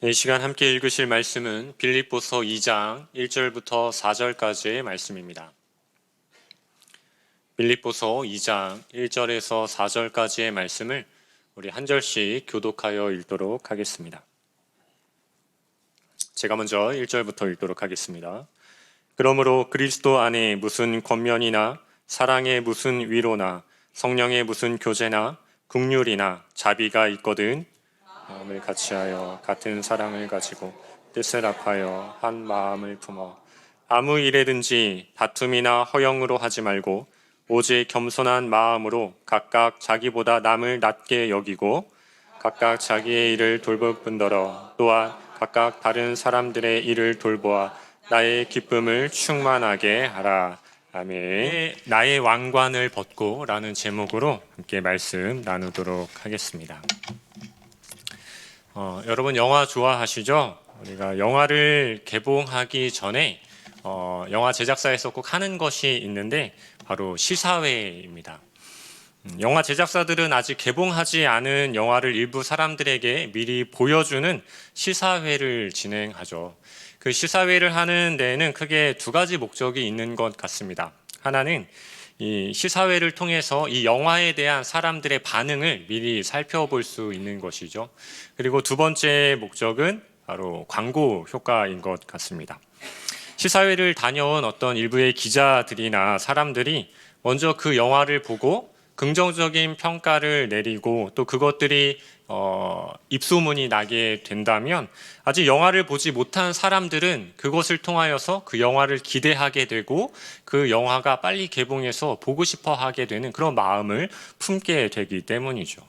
이 시간 함께 읽으실 말씀은 빌립보서 2장 1절부터 4절까지의 말씀입니다. 빌립보서 2장 1절에서 4절까지의 말씀을 우리 한 절씩 교독하여 읽도록 하겠습니다. 제가 먼저 1절부터 읽도록 하겠습니다. 그러므로 그리스도 안에 무슨 권면이나 사랑의 무슨 위로나 성령의 무슨 교제나 긍휼이나 자비가 있거든 마음을 같이하여 같은 사랑을 가지고 뜻을 합하여 한 마음을 품어 아무 일에든지 다툼이나 허영으로 하지 말고 오직 겸손한 마음으로 각각 자기보다 남을 낮게 여기고 각각 자기의 일을 돌볼 뿐더러 또한 각각 다른 사람들의 일을 돌보아 나의 기쁨을 충만하게 하라. 아멘. 나의 왕관을 벗고 라는 제목으로 함께 말씀 나누도록 하겠습니다. 여러분 영화 좋아하시죠? 우리가 영화를 개봉하기 전에 영화 제작사에서 꼭 하는 것이 있는데 바로 시사회입니다. 영화 제작사들은 아직 개봉하지 않은 영화를 일부 사람들에게 미리 보여주는 시사회를 진행하죠. 그 시사회를 하는 데에는 크게 두 가지 목적이 있는 것 같습니다. 하나는 이 시사회를 통해서 이 영화에 대한 사람들의 반응을 미리 살펴볼 수 있는 것이죠. 그리고 두 번째 목적은 바로 광고 효과인 것 같습니다. 시사회를 다녀온 어떤 일부의 기자들이나 사람들이 먼저 그 영화를 보고 긍정적인 평가를 내리고 또 그것들이 입소문이 나게 된다면 아직 영화를 보지 못한 사람들은 그것을 통하여서 그 영화를 기대하게 되고 그 영화가 빨리 개봉해서 보고 싶어 하게 되는 그런 마음을 품게 되기 때문이죠.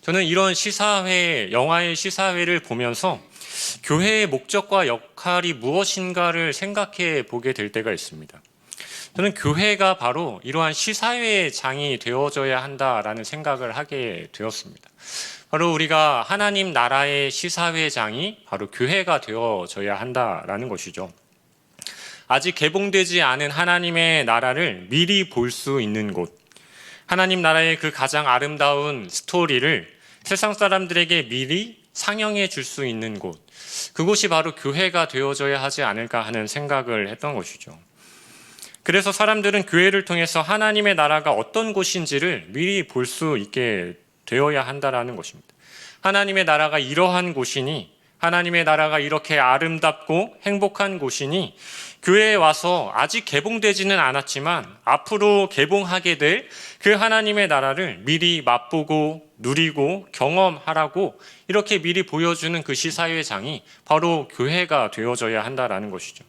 저는 이런 시사회, 영화의 시사회를 보면서 교회의 목적과 역할이 무엇인가를 생각해 보게 될 때가 있습니다. 저는 교회가 바로 이러한 시사회의 장이 되어져야 한다라는 생각을 하게 되었습니다. 바로 우리가 하나님 나라의 시사회장이 바로 교회가 되어져야 한다라는 것이죠. 아직 개봉되지 않은 하나님의 나라를 미리 볼 수 있는 곳, 하나님 나라의 그 가장 아름다운 스토리를 세상 사람들에게 미리 상영해 줄 수 있는 곳, 그곳이 바로 교회가 되어져야 하지 않을까 하는 생각을 했던 것이죠. 그래서 사람들은 교회를 통해서 하나님의 나라가 어떤 곳인지를 미리 볼 수 있게 되어야 한다라는 것입니다. 하나님의 나라가 이러한 곳이니, 하나님의 나라가 이렇게 아름답고 행복한 곳이니 교회에 와서 아직 개봉되지는 않았지만 앞으로 개봉하게 될 그 하나님의 나라를 미리 맛보고 누리고 경험하라고 이렇게 미리 보여주는 그 시사회장이 바로 교회가 되어져야 한다라는 것이죠.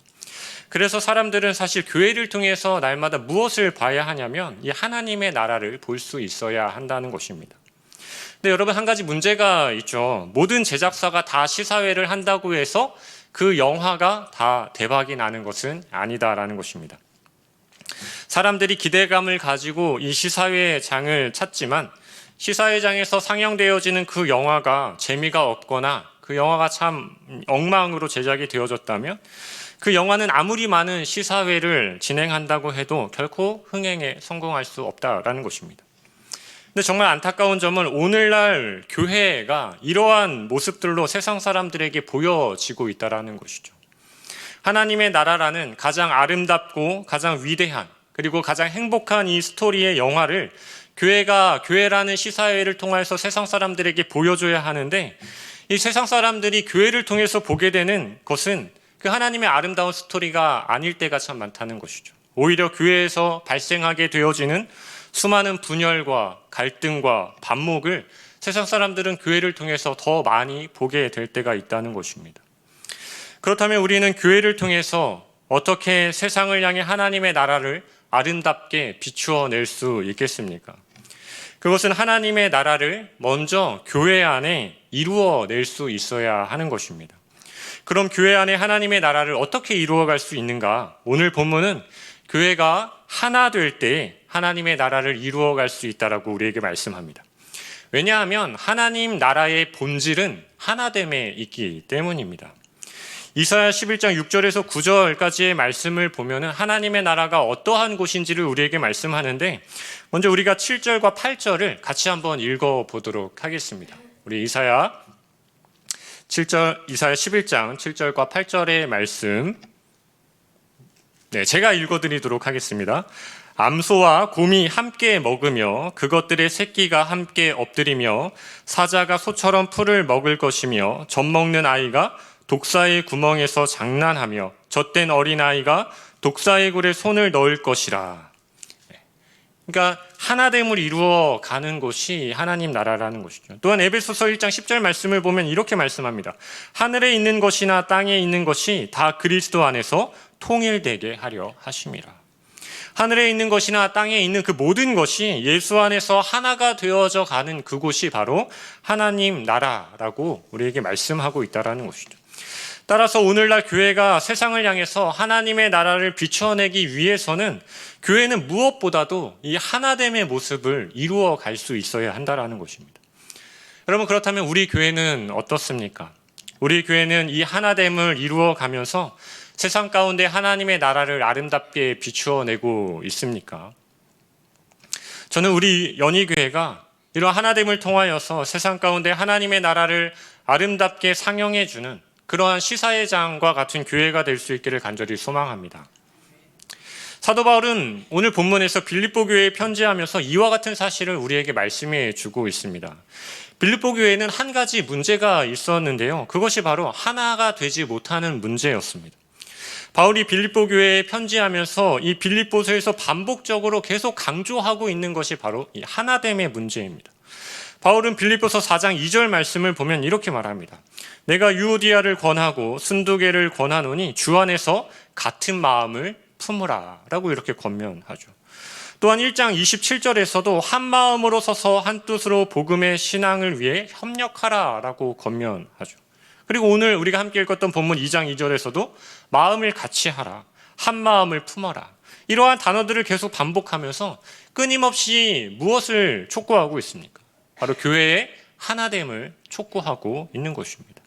그래서 사람들은 사실 교회를 통해서 날마다 무엇을 봐야 하냐면 이 하나님의 나라를 볼 수 있어야 한다는 것입니다. 근데 여러분 한 가지 문제가 있죠. 모든 제작사가 다 시사회를 한다고 해서 그 영화가 다 대박이 나는 것은 아니다라는 것입니다. 사람들이 기대감을 가지고 이 시사회장을 찾지만 시사회장에서 상영되어지는 그 영화가 재미가 없거나 그 영화가 참 엉망으로 제작이 되어졌다면 그 영화는 아무리 많은 시사회를 진행한다고 해도 결코 흥행에 성공할 수 없다라는 것입니다. 근데 정말 안타까운 점은 오늘날 교회가 이러한 모습들로 세상 사람들에게 보여지고 있다는 것이죠. 하나님의 나라라는 가장 아름답고 가장 위대한 그리고 가장 행복한 이 스토리의 영화를 교회가 교회라는 시사회를 통해서 세상 사람들에게 보여줘야 하는데 이 세상 사람들이 교회를 통해서 보게 되는 것은 그 하나님의 아름다운 스토리가 아닐 때가 참 많다는 것이죠. 오히려 교회에서 발생하게 되어지는 수많은 분열과 갈등과 반목을 세상 사람들은 교회를 통해서 더 많이 보게 될 때가 있다는 것입니다. 그렇다면 우리는 교회를 통해서 어떻게 세상을 향해 하나님의 나라를 아름답게 비추어 낼 수 있겠습니까? 그것은 하나님의 나라를 먼저 교회 안에 이루어 낼 수 있어야 하는 것입니다. 그럼 교회 안에 하나님의 나라를 어떻게 이루어갈 수 있는가? 오늘 본문은 교회가 하나 될 때 하나님의 나라를 이루어갈 수 있다라고 우리에게 말씀합니다. 왜냐하면 하나님 나라의 본질은 하나됨에 있기 때문입니다. 이사야 11장 6절에서 9절까지의 말씀을 보면 하나님의 나라가 어떠한 곳인지를 우리에게 말씀하는데 먼저 우리가 7절과 8절을 같이 한번 읽어보도록 하겠습니다. 우리 이사야 이사야 11장 7절과 8절의 말씀, 제가 읽어드리도록 하겠습니다. 암소와 곰이 함께 먹으며 그것들의 새끼가 함께 엎드리며 사자가 소처럼 풀을 먹을 것이며 젖먹는 아이가 독사의 구멍에서 장난하며 젖된 어린아이가 독사의 굴에 손을 넣을 것이라. 그러니까 하나됨을 이루어 가는 것이 하나님 나라라는 것이죠. 또한 에베소서 1장 10절 말씀을 보면 이렇게 말씀합니다. 하늘에 있는 것이나 땅에 있는 것이 다 그리스도 안에서 통일되게 하려 하심이라. 하늘에 있는 것이나 땅에 있는 그 모든 것이 예수 안에서 하나가 되어져 가는 그곳이 바로 하나님 나라라고 우리에게 말씀하고 있다는 것이죠. 따라서 오늘날 교회가 세상을 향해서 하나님의 나라를 비춰내기 위해서는 교회는 무엇보다도 이 하나됨의 모습을 이루어 갈 수 있어야 한다는 것입니다. 여러분, 그렇다면 우리 교회는 어떻습니까? 우리 교회는 이 하나됨을 이루어 가면서 세상 가운데 하나님의 나라를 아름답게 비추어내고 있습니까? 저는 우리 연희교회가 이런 하나됨을 통하여서 세상 가운데 하나님의 나라를 아름답게 상영해주는 그러한 시사의 장과 같은 교회가 될 수 있기를 간절히 소망합니다. 사도 바울은 오늘 본문에서 빌립보 교회에 편지하면서 이와 같은 사실을 우리에게 말씀해 주고 있습니다. 빌립보 교회에는 한 가지 문제가 있었는데요. 그것이 바로 하나가 되지 못하는 문제였습니다. 바울이 빌립보 교회에 편지하면서 이 빌립보서에서 반복적으로 계속 강조하고 있는 것이 바로 이 하나됨의 문제입니다. 바울은 빌립보서 4장 2절 말씀을 보면 이렇게 말합니다. 내가 유오디아를 권하고 순두개를 권하노니 주 안에서 같은 마음을 품으라 라고 이렇게 권면하죠. 또한 1장 27절에서도 한 마음으로 서서 한 뜻으로 복음의 신앙을 위해 협력하라 라고 권면하죠. 그리고 오늘 우리가 함께 읽었던 본문 2장 2절에서도 마음을 같이 하라, 한 마음을 품어라, 이러한 단어들을 계속 반복하면서 끊임없이 무엇을 촉구하고 있습니까? 바로 교회의 하나됨을 촉구하고 있는 것입니다.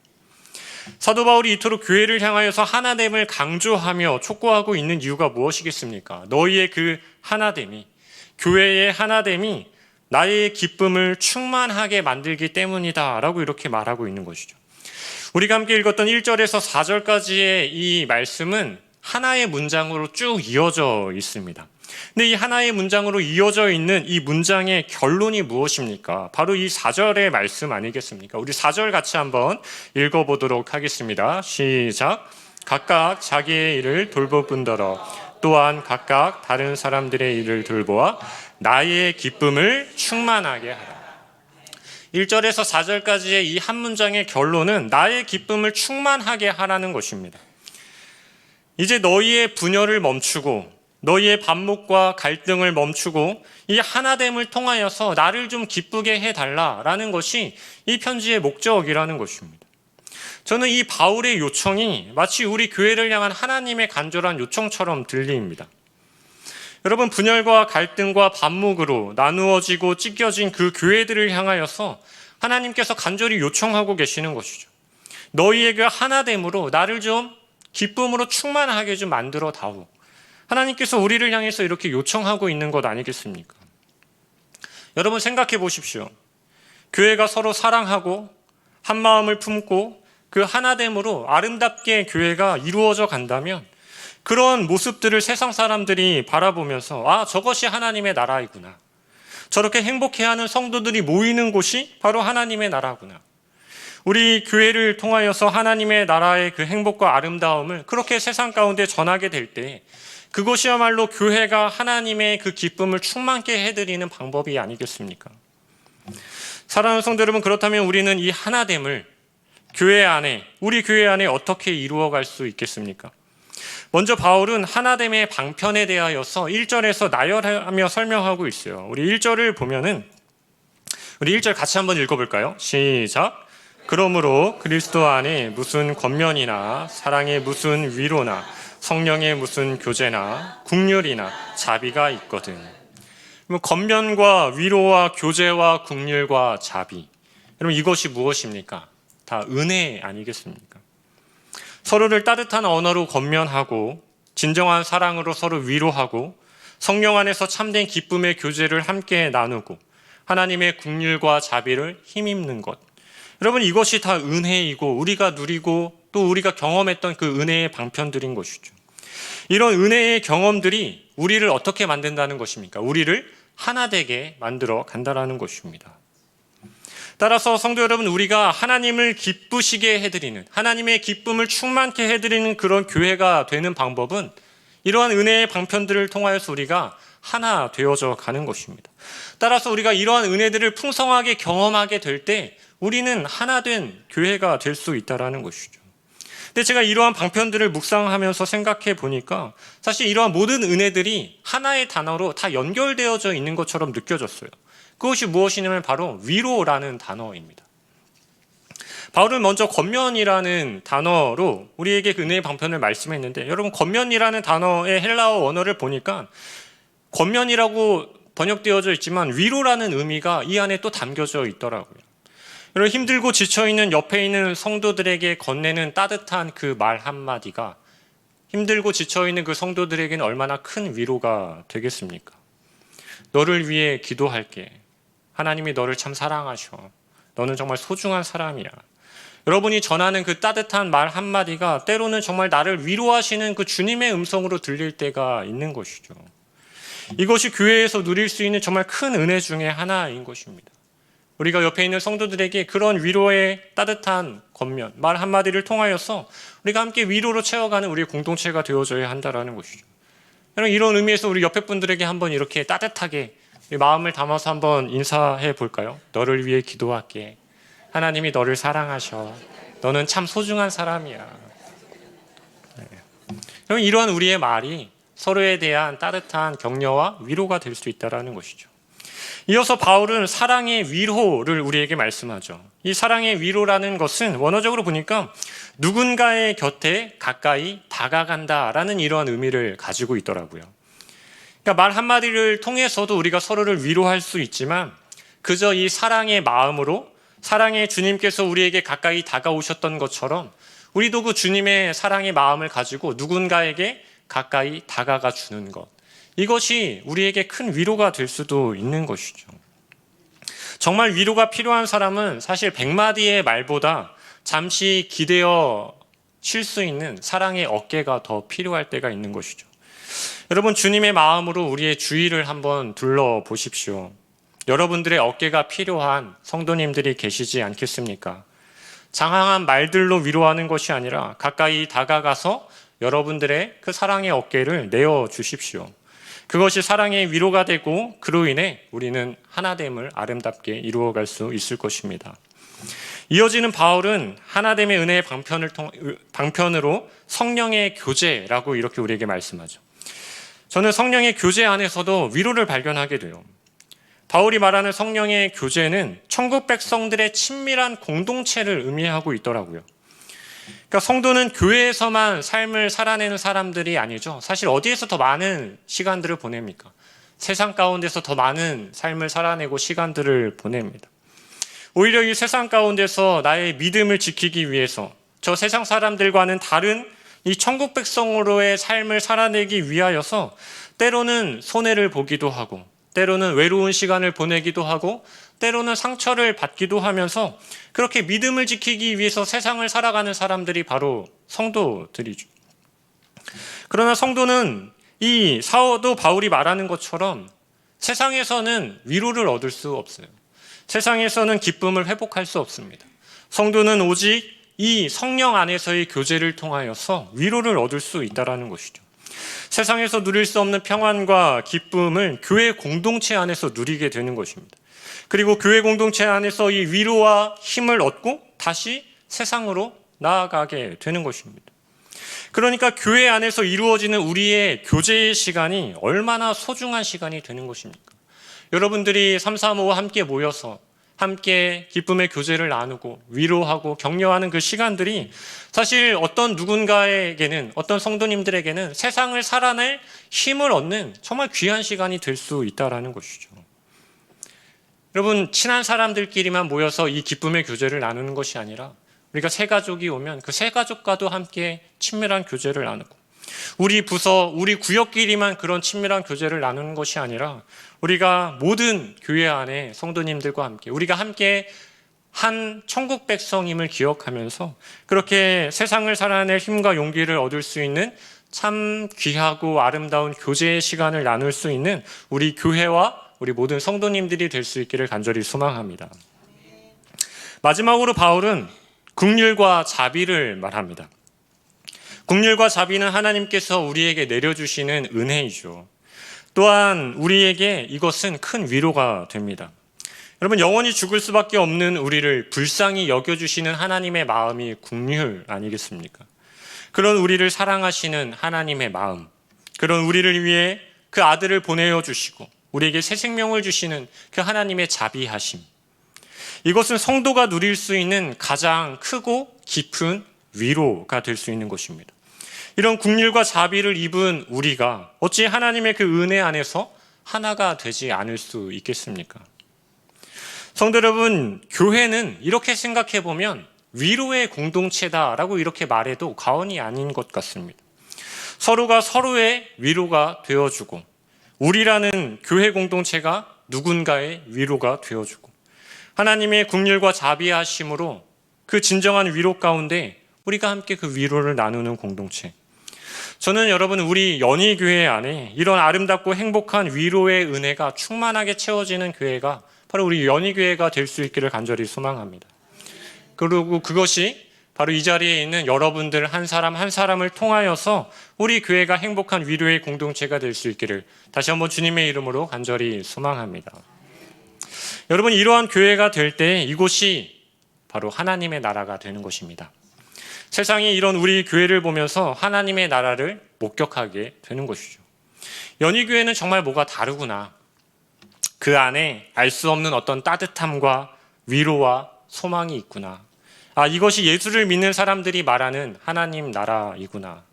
사도 바울이 이토록 교회를 향하여서 하나됨을 강조하며 촉구하고 있는 이유가 무엇이겠습니까? 너희의 그 하나됨이, 교회의 하나됨이 나의 기쁨을 충만하게 만들기 때문이다 라고 이렇게 말하고 있는 것이죠. 우리가 함께 읽었던 1절에서 4절까지의 이 말씀은 하나의 문장으로 쭉 이어져 있습니다. 근데 이 하나의 문장으로 이어져 있는 이 문장의 결론이 무엇입니까? 바로 이 4절의 말씀 아니겠습니까? 우리 4절 같이 한번 읽어보도록 하겠습니다. 시작. 각각 자기의 일을 돌보뿐더러 또한 각각 다른 사람들의 일을 돌보아 나의 기쁨을 충만하게 하라. 1절에서 4절까지의 이 한 문장의 결론은 나의 기쁨을 충만하게 하라는 것입니다. 이제 너희의 분열을 멈추고 너희의 반목과 갈등을 멈추고 이 하나됨을 통하여서 나를 좀 기쁘게 해달라라는 것이 이 편지의 목적이라는 것입니다. 저는 이 바울의 요청이 마치 우리 교회를 향한 하나님의 간절한 요청처럼 들립니다. 여러분, 분열과 갈등과 반목으로 나누어지고 찢겨진 그 교회들을 향하여서 하나님께서 간절히 요청하고 계시는 것이죠. 너희의 그 하나됨으로 나를 좀 기쁨으로 충만하게 좀 만들어 다오. 하나님께서 우리를 향해서 이렇게 요청하고 있는 것 아니겠습니까? 여러분, 생각해 보십시오. 교회가 서로 사랑하고 한 마음을 품고 그 하나됨으로 아름답게 교회가 이루어져 간다면 그런 모습들을 세상 사람들이 바라보면서 저것이 하나님의 나라이구나. 저렇게 행복해하는 성도들이 모이는 곳이 바로 하나님의 나라구나. 우리 교회를 통하여서 하나님의 나라의 그 행복과 아름다움을 그렇게 세상 가운데 전하게 될 때 그것이야말로 교회가 하나님의 그 기쁨을 충만케 해드리는 방법이 아니겠습니까? 사랑하는 성도 여러분, 그렇다면 우리는 이 하나됨을 교회 안에, 우리 교회 안에 어떻게 이루어갈 수 있겠습니까? 먼저 바울은 하나됨의 방편에 대하여서 1절에서 나열하며 설명하고 있어요. 우리 1절을 보면은 우리 1절 같이 한번 읽어볼까요? 시작. 그러므로 그리스도 안에 무슨 권면이나 사랑의 무슨 위로나 성령의 무슨 교제나 국률이나 자비가 있거든. 권면과 위로와 교제와 국률과 자비, 여러분 이것이 무엇입니까? 다 은혜 아니겠습니까? 서로를 따뜻한 언어로 권면하고 진정한 사랑으로 서로 위로하고 성령 안에서 참된 기쁨의 교제를 함께 나누고 하나님의 국률과 자비를 힘입는 것, 여러분, 이것이 다 은혜이고 우리가 누리고 또 우리가 경험했던 그 은혜의 방편들인 것이죠. 이런 은혜의 경험들이 우리를 어떻게 만든다는 것입니까? 우리를 하나 되게 만들어 간다라는 것입니다. 따라서 성도 여러분, 우리가 하나님을 기쁘시게 해드리는, 하나님의 기쁨을 충만케 해드리는 그런 교회가 되는 방법은 이러한 은혜의 방편들을 통하여서 우리가 하나 되어져 가는 것입니다. 따라서 우리가 이러한 은혜들을 풍성하게 경험하게 될 때 우리는 하나 된 교회가 될 수 있다는 것이죠. 근데 제가 이러한 방편들을 묵상하면서 생각해 보니까 사실 이러한 모든 은혜들이 하나의 단어로 다 연결되어져 있는 것처럼 느껴졌어요. 그것이 무엇이냐면 바로 위로라는 단어입니다. 바울은 먼저 겉면이라는 단어로 우리에게 그 은혜의 방편을 말씀했는데, 여러분, 겉면이라는 단어의 헬라어 원어를 보니까 겉면이라고 번역되어져 있지만 위로라는 의미가 이 안에 또 담겨져 있더라고요. 여러분, 힘들고 지쳐있는 옆에 있는 성도들에게 건네는 따뜻한 그 말 한마디가 힘들고 지쳐있는 그 성도들에게는 얼마나 큰 위로가 되겠습니까? 너를 위해 기도할게. 하나님이 너를 참 사랑하셔. 너는 정말 소중한 사람이야. 여러분이 전하는 그 따뜻한 말 한마디가 때로는 정말 나를 위로하시는 그 주님의 음성으로 들릴 때가 있는 것이죠. 이것이 교회에서 누릴 수 있는 정말 큰 은혜 중에 하나인 것입니다. 우리가 옆에 있는 성도들에게 그런 위로의 따뜻한 겉면, 말 한마디를 통하여서 우리가 함께 위로로 채워가는 우리의 공동체가 되어져야 한다는 것이죠. 여러분, 이런 의미에서 우리 옆에 분들에게 한번 이렇게 따뜻하게 마음을 담아서 한번 인사해 볼까요? 너를 위해 기도할게. 하나님이 너를 사랑하셔. 너는 참 소중한 사람이야. 여러분, 이러한 우리의 말이 서로에 대한 따뜻한 격려와 위로가 될 수 있다는 것이죠. 이어서 바울은 사랑의 위로를 우리에게 말씀하죠. 이 사랑의 위로라는 것은 원어적으로 보니까 누군가의 곁에 가까이 다가간다라는 이러한 의미를 가지고 있더라고요. 그러니까 말 한마디를 통해서도 우리가 서로를 위로할 수 있지만 그저 이 사랑의 마음으로 사랑의 주님께서 우리에게 가까이 다가오셨던 것처럼 우리도 그 주님의 사랑의 마음을 가지고 누군가에게 가까이 다가가 주는 것, 이것이 우리에게 큰 위로가 될 수도 있는 것이죠. 정말 위로가 필요한 사람은 사실 100마디의 말보다 잠시 기대어 쉴 수 있는 사랑의 어깨가 더 필요할 때가 있는 것이죠. 여러분, 주님의 마음으로 우리의 주위를 한번 둘러보십시오. 여러분들의 어깨가 필요한 성도님들이 계시지 않겠습니까? 장황한 말들로 위로하는 것이 아니라 가까이 다가가서 여러분들의 그 사랑의 어깨를 내어주십시오. 그것이 사랑의 위로가 되고 그로 인해 우리는 하나됨을 아름답게 이루어갈 수 있을 것입니다. 이어지는 바울은 하나됨의 은혜의 방편으로 성령의 교제라고 이렇게 우리에게 말씀하죠. 저는 성령의 교제 안에서도 위로를 발견하게 돼요. 바울이 말하는 성령의 교제는 천국 백성들의 친밀한 공동체를 의미하고 있더라고요. 그러니까 성도는 교회에서만 삶을 살아내는 사람들이 아니죠. 사실 어디에서 더 많은 시간들을 보냅니까? 세상 가운데서 더 많은 삶을 살아내고 시간들을 보냅니다. 오히려 이 세상 가운데서 나의 믿음을 지키기 위해서 저 세상 사람들과는 다른 이 천국 백성으로의 삶을 살아내기 위하여서 때로는 손해를 보기도 하고 때로는 외로운 시간을 보내기도 하고 때로는 상처를 받기도 하면서 그렇게 믿음을 지키기 위해서 세상을 살아가는 사람들이 바로 성도들이죠. 그러나 성도는 이 사도 바울이 말하는 것처럼 세상에서는 위로를 얻을 수 없어요. 세상에서는 기쁨을 회복할 수 없습니다. 성도는 오직 이 성령 안에서의 교제를 통하여서 위로를 얻을 수 있다는 것이죠. 세상에서 누릴 수 없는 평안과 기쁨을 교회 공동체 안에서 누리게 되는 것입니다. 그리고 교회 공동체 안에서 이 위로와 힘을 얻고 다시 세상으로 나아가게 되는 것입니다. 그러니까 교회 안에서 이루어지는 우리의 교제의 시간이 얼마나 소중한 시간이 되는 것입니까? 여러분들이 335와 함께 모여서 함께 기쁨의 교제를 나누고 위로하고 격려하는 그 시간들이 사실 어떤 누군가에게는, 어떤 성도님들에게는 세상을 살아낼 힘을 얻는 정말 귀한 시간이 될 수 있다는 것이죠. 여러분, 친한 사람들끼리만 모여서 이 기쁨의 교제를 나누는 것이 아니라 우리가 새 가족이 오면 그 새 가족과도 함께 친밀한 교제를 나누고 우리 부서, 우리 구역끼리만 그런 친밀한 교제를 나누는 것이 아니라 우리가 모든 교회 안에 성도님들과 함께 우리가 함께 한 천국 백성임을 기억하면서 그렇게 세상을 살아낼 힘과 용기를 얻을 수 있는 참 귀하고 아름다운 교제의 시간을 나눌 수 있는 우리 교회와 우리 모든 성도님들이 될 수 있기를 간절히 소망합니다. 마지막으로 바울은 긍휼과 자비를 말합니다. 긍휼과 자비는 하나님께서 우리에게 내려주시는 은혜이죠. 또한 우리에게 이것은 큰 위로가 됩니다. 여러분, 영원히 죽을 수밖에 없는 우리를 불쌍히 여겨주시는 하나님의 마음이 긍휼 아니겠습니까? 그런 우리를 사랑하시는 하나님의 마음, 그런 우리를 위해 그 아들을 보내어 주시고 우리에게 새 생명을 주시는 그 하나님의 자비하심, 이것은 성도가 누릴 수 있는 가장 크고 깊은 위로가 될 수 있는 것입니다. 이런 긍휼과 자비를 입은 우리가 어찌 하나님의 그 은혜 안에서 하나가 되지 않을 수 있겠습니까? 성도 여러분, 교회는 이렇게 생각해 보면 위로의 공동체다라고 이렇게 말해도 과언이 아닌 것 같습니다. 서로가 서로의 위로가 되어주고 우리라는 교회 공동체가 누군가의 위로가 되어주고 하나님의 긍휼과 자비하심으로 그 진정한 위로 가운데 우리가 함께 그 위로를 나누는 공동체. 저는 여러분, 우리 연희교회 안에 이런 아름답고 행복한 위로의 은혜가 충만하게 채워지는 교회가 바로 우리 연희교회가 될 수 있기를 간절히 소망합니다. 그리고 그것이 바로 이 자리에 있는 여러분들 한 사람 한 사람을 통하여서 우리 교회가 행복한 위로의 공동체가 될 수 있기를 다시 한번 주님의 이름으로 간절히 소망합니다. 여러분, 이러한 교회가 될 때 이곳이 바로 하나님의 나라가 되는 것입니다. 세상이 이런 우리 교회를 보면서 하나님의 나라를 목격하게 되는 것이죠. 연희교회는 정말 뭐가 다르구나. 그 안에 알 수 없는 어떤 따뜻함과 위로와 소망이 있구나. 이것이 예수를 믿는 사람들이 말하는 하나님 나라이구나.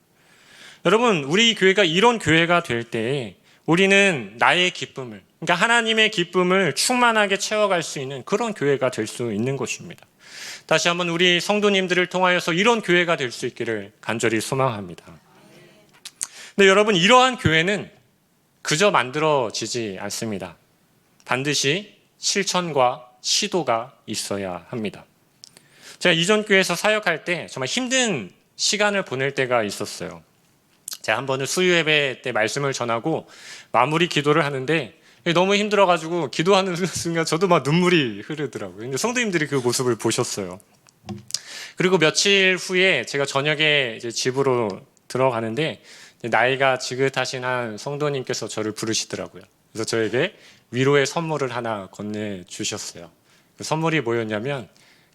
여러분, 우리 교회가 이런 교회가 될 때 우리는 나의 기쁨을, 그러니까 하나님의 기쁨을 충만하게 채워갈 수 있는 그런 교회가 될 수 있는 것입니다. 다시 한번 우리 성도님들을 통하여서 이런 교회가 될 수 있기를 간절히 소망합니다. 근데 여러분, 이러한 교회는 그저 만들어지지 않습니다. 반드시 실천과 시도가 있어야 합니다. 제가 이전 교회에서 사역할 때 정말 힘든 시간을 보낼 때가 있었어요. 제가 한 번은 수요 예배 때 말씀을 전하고 마무리 기도를 하는데 너무 힘들어가지고 기도하는 순간 저도 막 눈물이 흐르더라고요. 근데 성도님들이 그 모습을 보셨어요. 그리고 며칠 후에 제가 저녁에 이제 집으로 들어가는데 나이가 지긋하신 한 성도님께서 저를 부르시더라고요. 그래서 저에게 위로의 선물을 하나 건네주셨어요. 그 선물이 뭐였냐면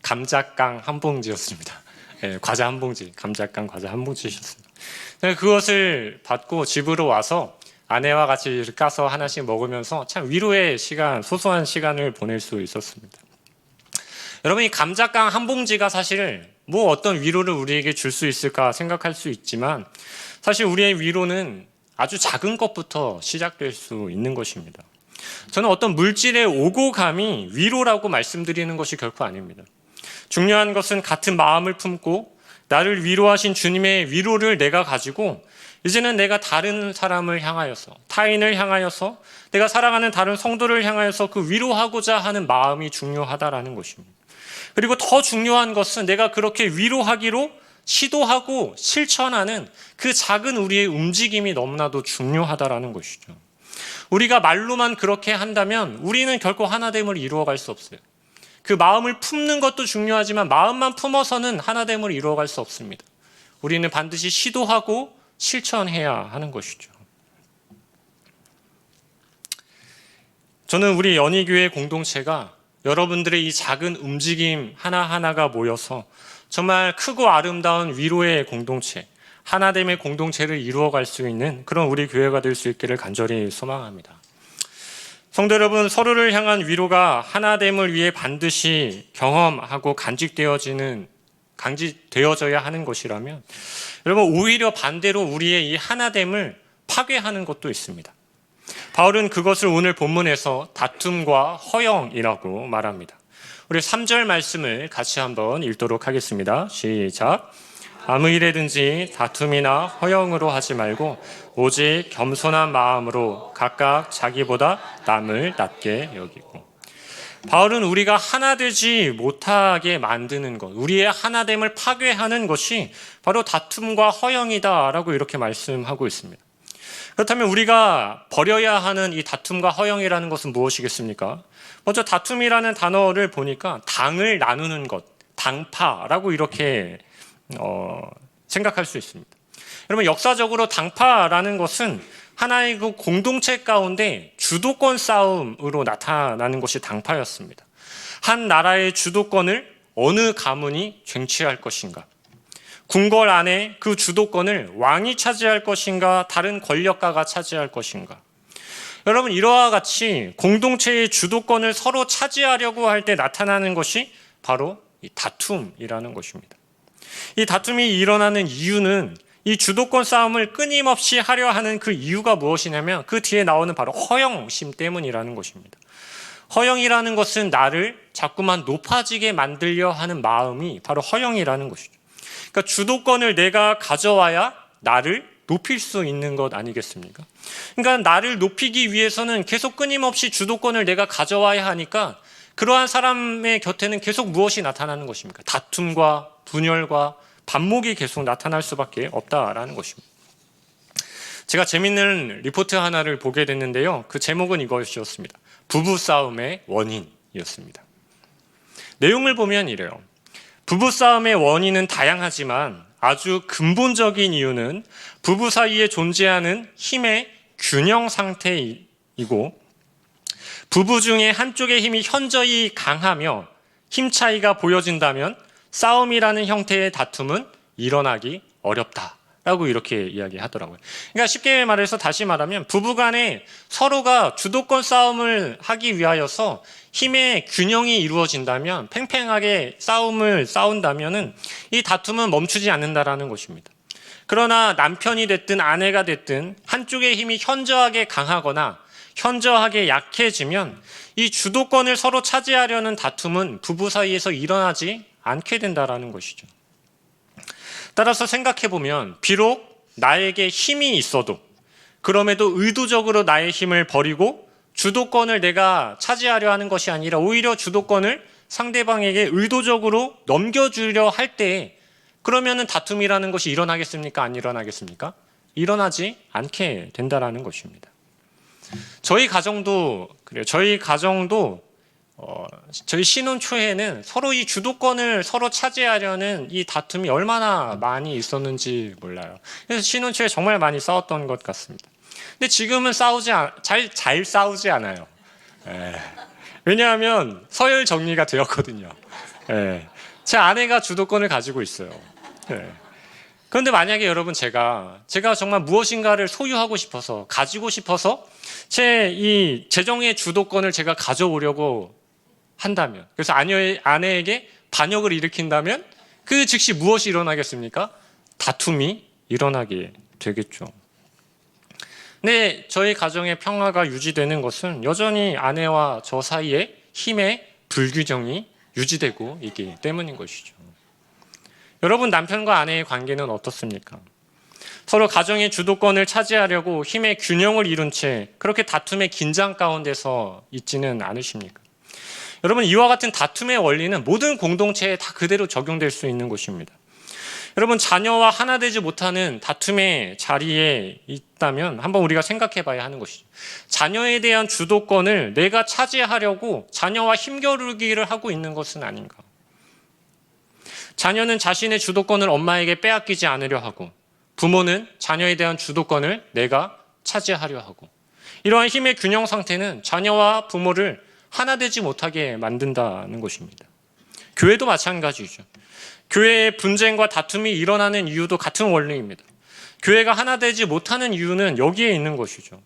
감자깡 한 봉지였습니다. 네, 과자 한 봉지, 감자깡 과자 한 봉지 주셨습니다. 그것을 받고 집으로 와서 아내와 같이 까서 하나씩 먹으면서 참 위로의 시간, 소소한 시간을 보낼 수 있었습니다. 여러분, 이 감자깡 한 봉지가 사실 뭐 어떤 위로를 우리에게 줄 수 있을까 생각할 수 있지만 사실 우리의 위로는 아주 작은 것부터 시작될 수 있는 것입니다. 저는 어떤 물질의 오고 감이 위로라고 말씀드리는 것이 결코 아닙니다. 중요한 것은 같은 마음을 품고 나를 위로하신 주님의 위로를 내가 가지고 이제는 내가 다른 사람을 향하여서, 타인을 향하여서, 내가 사랑하는 다른 성도를 향하여서 그 위로하고자 하는 마음이 중요하다라는 것입니다. 그리고 더 중요한 것은 내가 그렇게 위로하기로 시도하고 실천하는 그 작은 우리의 움직임이 너무나도 중요하다라는 것이죠. 우리가 말로만 그렇게 한다면 우리는 결코 하나됨을 이루어갈 수 없어요. 그 마음을 품는 것도 중요하지만 마음만 품어서는 하나됨을 이루어갈 수 없습니다. 우리는 반드시 시도하고 실천해야 하는 것이죠. 저는 우리 연희교회 공동체가 여러분들의 이 작은 움직임 하나하나가 모여서 정말 크고 아름다운 위로의 공동체, 하나됨의 공동체를 이루어갈 수 있는 그런 우리 교회가 될 수 있기를 간절히 소망합니다. 성도 여러분, 서로를 향한 위로가 하나됨을 위해 반드시 경험하고 간직되어져야 하는 것이라면 여러분, 오히려 반대로 우리의 이 하나됨을 파괴하는 것도 있습니다. 바울은 그것을 오늘 본문에서 다툼과 허영이라고 말합니다. 우리 3절 말씀을 같이 한번 읽도록 하겠습니다. 시작. 아무 일에든지 다툼이나 허영으로 하지 말고 오직 겸손한 마음으로 각각 자기보다 남을 낮게 여기고. 바울은 우리가 하나 되지 못하게 만드는 것, 우리의 하나됨을 파괴하는 것이 바로 다툼과 허영이다라고 이렇게 말씀하고 있습니다. 그렇다면 우리가 버려야 하는 이 다툼과 허영이라는 것은 무엇이겠습니까? 먼저 다툼이라는 단어를 보니까 당을 나누는 것, 당파라고 이렇게 생각할 수 있습니다. 여러분, 역사적으로 당파라는 것은 하나의 그 공동체 가운데 주도권 싸움으로 나타나는 것이 당파였습니다. 한 나라의 주도권을 어느 가문이 쟁취할 것인가? 궁궐 안에 그 주도권을 왕이 차지할 것인가? 다른 권력가가 차지할 것인가? 여러분, 이와 같이 공동체의 주도권을 서로 차지하려고 할 때 나타나는 것이 바로 이 다툼이라는 것입니다. 이 다툼이 일어나는 이유는 이 주도권 싸움을 끊임없이 하려 하는 그 이유가 무엇이냐면 그 뒤에 나오는 바로 허영심 때문이라는 것입니다. 허영이라는 것은 나를 자꾸만 높아지게 만들려 하는 마음이 바로 허영이라는 것이죠. 그러니까 주도권을 내가 가져와야 나를 높일 수 있는 것 아니겠습니까? 그러니까 나를 높이기 위해서는 계속 끊임없이 주도권을 내가 가져와야 하니까 그러한 사람의 곁에는 계속 무엇이 나타나는 것입니까? 다툼과 분열과 반목이 계속 나타날 수밖에 없다라는 것입니다. 제가 재밌는 리포트 하나를 보게 됐는데요. 그 제목은 이것이었습니다. 부부싸움의 원인이었습니다. 내용을 보면 이래요. 부부싸움의 원인은 다양하지만 아주 근본적인 이유는 부부 사이에 존재하는 힘의 균형 상태이고 부부 중에 한쪽의 힘이 현저히 강하며 힘 차이가 보여진다면 싸움이라는 형태의 다툼은 일어나기 어렵다라고 이렇게 이야기하더라고요. 그러니까 쉽게 말해서 다시 말하면 부부간에 서로가 주도권 싸움을 하기 위하여서 힘의 균형이 이루어진다면 팽팽하게 싸운다면은 이 다툼은 멈추지 않는다라는 것입니다. 그러나 남편이 됐든 아내가 됐든 한쪽의 힘이 현저하게 강하거나 현저하게 약해지면 이 주도권을 서로 차지하려는 다툼은 부부 사이에서 일어나지 않게 된다라는 것이죠. 따라서 생각해보면 비록 나에게 힘이 있어도 그럼에도 의도적으로 나의 힘을 버리고 주도권을 내가 차지하려 하는 것이 아니라 오히려 주도권을 상대방에게 의도적으로 넘겨주려 할 때 그러면은 다툼이라는 것이 일어나겠습니까? 안 일어나겠습니까? 일어나지 않게 된다라는 것입니다. 저희 가정도 그래요. 저희 신혼 초에는 서로 이 주도권을 서로 차지하려는 이 다툼이 얼마나 많이 있었는지 몰라요. 그래서 신혼 초에 정말 많이 싸웠던 것 같습니다. 근데 지금은 잘 싸우지 않아요. 왜냐하면 서열 정리가 되었거든요. 제 아내가 주도권을 가지고 있어요. 그런데 만약에 여러분 제가 정말 무엇인가를 소유하고 싶어서 가지고 싶어서 제 이 재정의 주도권을 제가 가져오려고 한다면 그래서 아내에게 반역을 일으킨다면 그 즉시 무엇이 일어나겠습니까? 다툼이 일어나게 되겠죠. 근데 저희 가정의 평화가 유지되는 것은 여전히 아내와 저 사이에 힘의 불균형이 유지되고 있기 때문인 것이죠. 여러분, 남편과 아내의 관계는 어떻습니까? 서로 가정의 주도권을 차지하려고 힘의 균형을 이룬 채 그렇게 다툼의 긴장 가운데서 있지는 않으십니까? 여러분, 이와 같은 다툼의 원리는 모든 공동체에 다 그대로 적용될 수 있는 것입니다. 여러분, 자녀와 하나 되지 못하는 다툼의 자리에 있다면 한번 우리가 생각해 봐야 하는 것이죠. 자녀에 대한 주도권을 내가 차지하려고 자녀와 힘겨루기를 하고 있는 것은 아닌가? 자녀는 자신의 주도권을 엄마에게 빼앗기지 않으려 하고 부모는 자녀에 대한 주도권을 내가 차지하려 하고 이러한 힘의 균형 상태는 자녀와 부모를 하나 되지 못하게 만든다는 것입니다. 교회도 마찬가지죠. 교회의 분쟁과 다툼이 일어나는 이유도 같은 원리입니다. 교회가 하나 되지 못하는 이유는 여기에 있는 것이죠.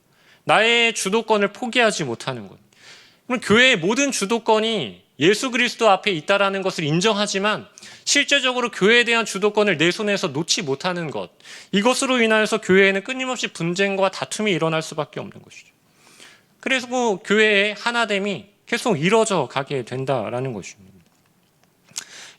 나의 주도권을 포기하지 못하는 것. 그럼 교회의 모든 주도권이 예수 그리스도 앞에 있다라는 것을 인정하지만 실제적으로 교회에 대한 주도권을 내 손에서 놓지 못하는 것. 이것으로 인하여서 교회에는 끊임없이 분쟁과 다툼이 일어날 수밖에 없는 것이죠. 그래서 교회의 하나됨이 계속 이뤄져 가게 된다라는 것입니다.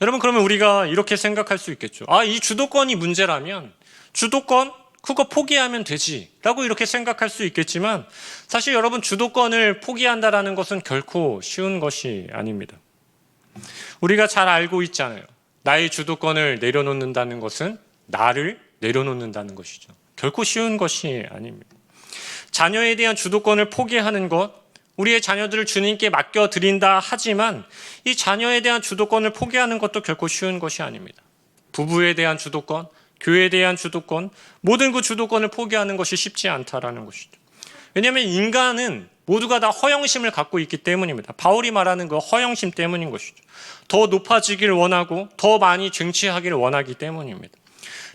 여러분, 그러면 우리가 이렇게 생각할 수 있겠죠. 이 주도권이 문제라면 주도권 그거 포기하면 되지 라고 이렇게 생각할 수 있겠지만 사실 여러분 주도권을 포기한다라는 것은 결코 쉬운 것이 아닙니다. 우리가 잘 알고 있잖아요. 나의 주도권을 내려놓는다는 것은 나를 내려놓는다는 것이죠. 결코 쉬운 것이 아닙니다. 자녀에 대한 주도권을 포기하는 것, 우리의 자녀들을 주님께 맡겨드린다 하지만 이 자녀에 대한 주도권을 포기하는 것도 결코 쉬운 것이 아닙니다. 부부에 대한 주도권, 교회에 대한 주도권, 모든 그 주도권을 포기하는 것이 쉽지 않다라는 것이죠. 왜냐하면 인간은 모두가 다 허영심을 갖고 있기 때문입니다. 바울이 말하는 그 허영심 때문인 것이죠. 더 높아지기를 원하고 더 많이 쟁취하기를 원하기 때문입니다.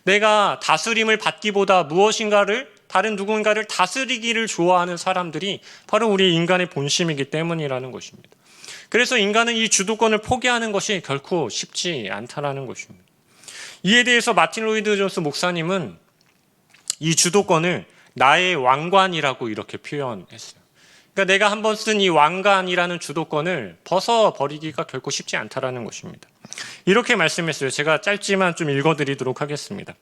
내가 다스림을 받기보다 무엇인가를 다른 누군가를 다스리기를 좋아하는 사람들이 바로 우리 인간의 본심이기 때문이라는 것입니다. 그래서 인간은 이 주도권을 포기하는 것이 결코 쉽지 않다라는 것입니다. 이에 대해서 마틴 로이드 존스 목사님은 이 주도권을 나의 왕관이라고 이렇게 표현했어요. 그러니까 내가 한번 쓴 이 왕관이라는 주도권을 벗어버리기가 결코 쉽지 않다라는 것입니다. 이렇게 말씀했어요. 제가 짧지만 좀 읽어드리도록 하겠습니다.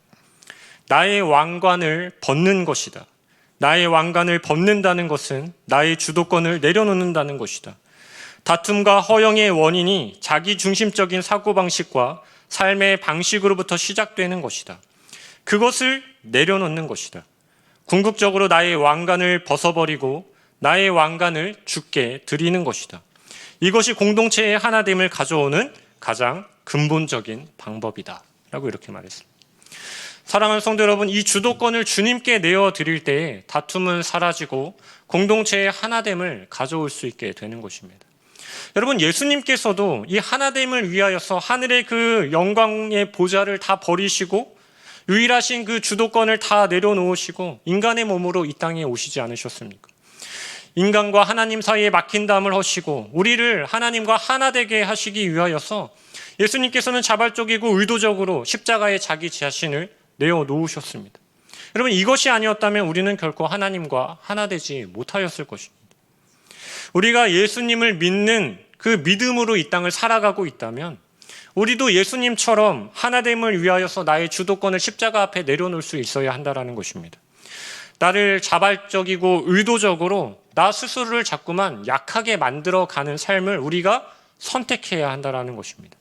나의 왕관을 벗는 것이다. 나의 왕관을 벗는다는 것은 나의 주도권을 내려놓는다는 것이다. 다툼과 허영의 원인이 자기 중심적인 사고방식과 삶의 방식으로부터 시작되는 것이다. 그것을 내려놓는 것이다. 궁극적으로 나의 왕관을 벗어버리고 나의 왕관을 주께 드리는 것이다. 이것이 공동체의 하나됨을 가져오는 가장 근본적인 방법이다. 라고 이렇게 말했습니다. 사랑하는 성도 여러분, 이 주도권을 주님께 내어드릴 때에 다툼은 사라지고 공동체의 하나됨을 가져올 수 있게 되는 것입니다. 여러분, 예수님께서도 이 하나됨을 위하여서 하늘의 그 영광의 보좌를 다 버리시고 유일하신 그 주도권을 다 내려놓으시고 인간의 몸으로 이 땅에 오시지 않으셨습니까? 인간과 하나님 사이에 막힌 담을 허시고 우리를 하나님과 하나 되게 하시기 위하여서 예수님께서는 자발적이고 의도적으로 십자가에 자기 자신을 내어놓으셨습니다. 여러분, 이것이 아니었다면 우리는 결코 하나님과 하나 되지 못하였을 것입니다. 우리가 예수님을 믿는 그 믿음으로 이 땅을 살아가고 있다면 우리도 예수님처럼 하나됨을 위하여서 나의 주도권을 십자가 앞에 내려놓을 수 있어야 한다는 것입니다. 나를 자발적이고 의도적으로 나 스스로를 자꾸만 약하게 만들어가는 삶을 우리가 선택해야 한다는 것입니다.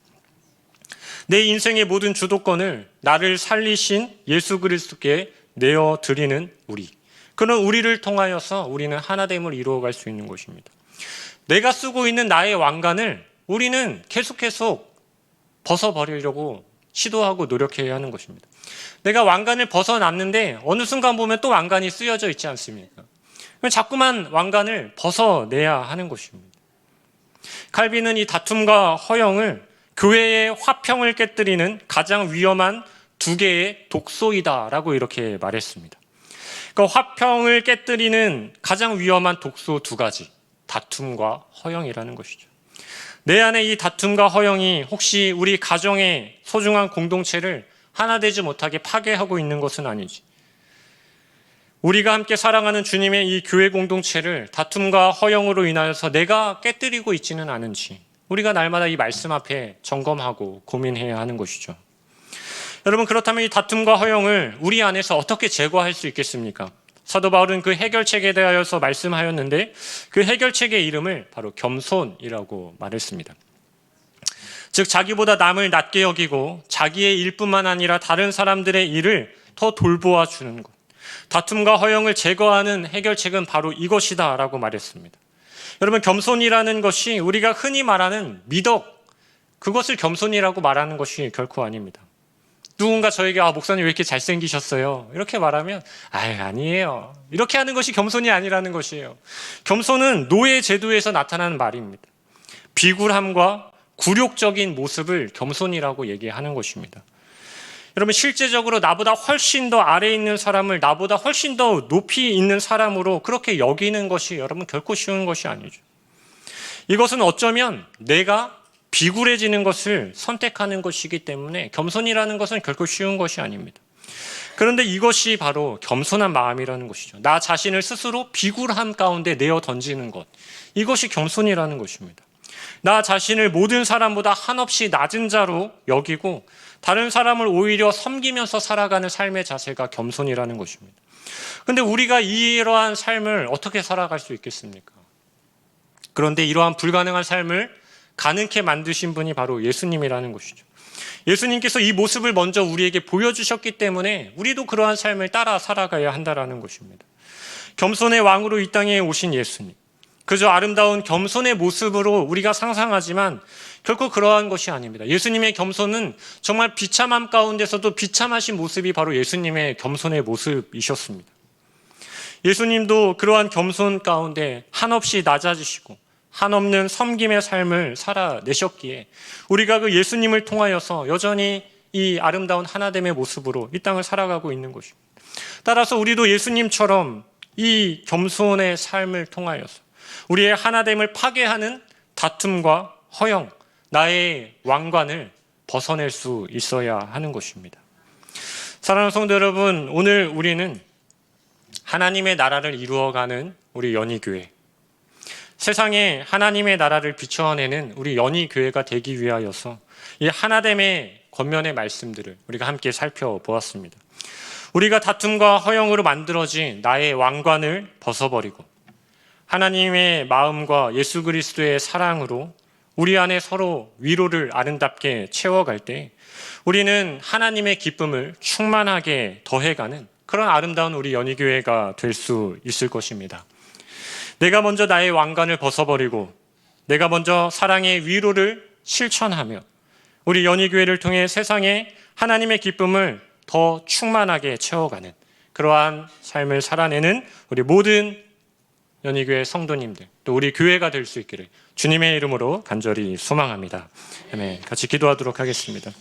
내 인생의 모든 주도권을 나를 살리신 예수 그리스도께 내어드리는 우리. 그런 우리를 통하여서 우리는 하나됨을 이루어갈 수 있는 것입니다. 내가 쓰고 있는 나의 왕관을 우리는 계속 벗어버리려고 시도하고 노력해야 하는 것입니다. 내가 왕관을 벗어놨는데 어느 순간 보면 또 왕관이 쓰여져 있지 않습니까? 자꾸만 왕관을 벗어내야 하는 것입니다. 칼빈은 이 다툼과 허영을 교회의 화평을 깨뜨리는 가장 위험한 두 개의 독소이다라고 이렇게 말했습니다. 그러니까 화평을 깨뜨리는 가장 위험한 독소 두 가지, 다툼과 허영이라는 것이죠. 내 안에 이 다툼과 허영이 혹시 우리 가정의 소중한 공동체를 하나 되지 못하게 파괴하고 있는 것은 아니지. 우리가 함께 사랑하는 주님의 이 교회 공동체를 다툼과 허영으로 인하여서 내가 깨뜨리고 있지는 않은지 우리가 날마다 이 말씀 앞에 점검하고 고민해야 하는 것이죠. 여러분, 그렇다면 이 다툼과 허영을 우리 안에서 어떻게 제거할 수 있겠습니까? 사도 바울은 그 해결책에 대하여서 말씀하였는데 그 해결책의 이름을 바로 겸손이라고 말했습니다. 즉 자기보다 남을 낮게 여기고 자기의 일뿐만 아니라 다른 사람들의 일을 더 돌보아 주는 것. 다툼과 허영을 제거하는 해결책은 바로 이것이다 라고 말했습니다. 여러분, 겸손이라는 것이 우리가 흔히 말하는 미덕, 그것을 겸손이라고 말하는 것이 결코 아닙니다. 누군가 저에게 목사님 왜 이렇게 잘생기셨어요? 이렇게 말하면 아니에요. 이렇게 하는 것이 겸손이 아니라는 것이에요. 겸손은 노예 제도에서 나타나는 말입니다. 비굴함과 굴욕적인 모습을 겸손이라고 얘기하는 것입니다. 여러분, 실제적으로 나보다 훨씬 더 아래에 있는 사람을 나보다 훨씬 더 높이 있는 사람으로 그렇게 여기는 것이 여러분 결코 쉬운 것이 아니죠. 이것은 어쩌면 내가 비굴해지는 것을 선택하는 것이기 때문에 겸손이라는 것은 결코 쉬운 것이 아닙니다. 그런데 이것이 바로 겸손한 마음이라는 것이죠. 나 자신을 스스로 비굴함 가운데 내어 던지는 것. 이것이 겸손이라는 것입니다. 나 자신을 모든 사람보다 한없이 낮은 자로 여기고 다른 사람을 오히려 섬기면서 살아가는 삶의 자세가 겸손이라는 것입니다. 근데 우리가 이러한 삶을 어떻게 살아갈 수 있겠습니까? 그런데 이러한 불가능한 삶을 가능케 만드신 분이 바로 예수님이라는 것이죠. 예수님께서 이 모습을 먼저 우리에게 보여주셨기 때문에 우리도 그러한 삶을 따라 살아가야 한다는 것입니다. 겸손의 왕으로 이 땅에 오신 예수님. 그저 아름다운 겸손의 모습으로 우리가 상상하지만 결코 그러한 것이 아닙니다. 예수님의 겸손은 정말 비참함 가운데서도 비참하신 모습이 바로 예수님의 겸손의 모습이셨습니다. 예수님도 그러한 겸손 가운데 한없이 낮아지시고 한없는 섬김의 삶을 살아내셨기에 우리가 그 예수님을 통하여서 여전히 이 아름다운 하나됨의 모습으로 이 땅을 살아가고 있는 것입니다. 따라서 우리도 예수님처럼 이 겸손의 삶을 통하여서 우리의 하나됨을 파괴하는 다툼과 허영, 나의 왕관을 벗어낼 수 있어야 하는 것입니다. 사랑하는 성도 여러분, 오늘 우리는 하나님의 나라를 이루어가는 우리 연희교회, 세상에 하나님의 나라를 비춰내는 우리 연희교회가 되기 위하여서 이 하나됨의 권면의 말씀들을 우리가 함께 살펴보았습니다. 우리가 다툼과 허영으로 만들어진 나의 왕관을 벗어버리고 하나님의 마음과 예수 그리스도의 사랑으로 우리 안에 서로 위로를 아름답게 채워갈 때 우리는 하나님의 기쁨을 충만하게 더해가는 그런 아름다운 우리 연희교회가 될 수 있을 것입니다. 내가 먼저 나의 왕관을 벗어버리고 내가 먼저 사랑의 위로를 실천하며 우리 연희교회를 통해 세상에 하나님의 기쁨을 더 충만하게 채워가는 그러한 삶을 살아내는 우리 모든 연희교회 성도님들, 또 우리 교회가 될 수 있기를 주님의 이름으로 간절히 소망합니다. 아멘. 같이 기도하도록 하겠습니다.